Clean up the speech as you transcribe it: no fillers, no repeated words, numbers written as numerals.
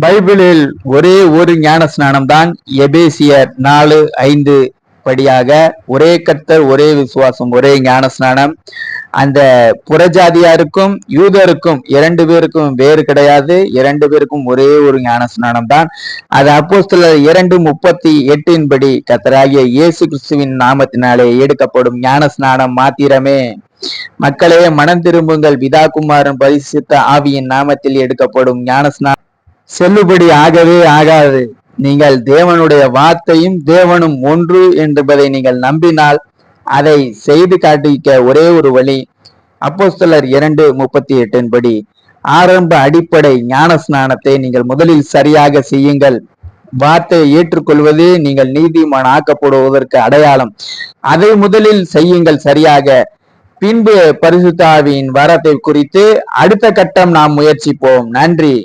பைபிளில் ஒரே ஒரு ஞான ஸ்நானம் தான். எபேசியர் 4:5 படியாக ஒரே கர்த்தர், ஒரே விசுவாசம், ஒரே ஞான ஸ்நானம். அந்த புறஜாதியாருக்கும் யூதருக்கும் 2 பேருக்கும் வேறு கிடையாது. 2 பேருக்கும் ஒரே ஒரு ஞான ஸ்நானம் தான். அது அப்போஸ்தலர் 2:38 படி கர்த்தராகிய இயேசு கிறிஸ்துவின் நாமத்தினாலே எடுக்கப்படும் ஞான ஸ்நானம் மாத்திரமே. மக்களே, மனம் திரும்புங்கள், பிதா குமாரன் பரிசுத்த ஆவியின் நாமத்தில் எடுக்கப்படும் ஞான ஸ்நானம் செல்லுபடி ஆகவே ஆகாது. நீங்கள் தேவனுடைய வார்த்தையும் தேவனும் ஒன்று என்பதை நீங்கள் நம்பினால் அதை செய்து காட்டிக்க ஒரே ஒரு வழி அப்போஸ்தலர் 2:38 படி ஆரம்ப அடிப்படை ஞான ஸ்நானத்தை நீங்கள் முதலில் சரியாக செய்யுங்கள். வார்த்தையை ஏற்றுக்கொள்வது நீங்கள் நீதிமான் ஆக்கப்படுவதற்கு அடையாளம். அதை முதலில் செய்யுங்கள் சரியாக. பின்பு பரிசுத்த ஆவியின் வரத்தை குறித்து அடுத்த கட்டம் நாம் முயற்சிப்போம். நன்றி.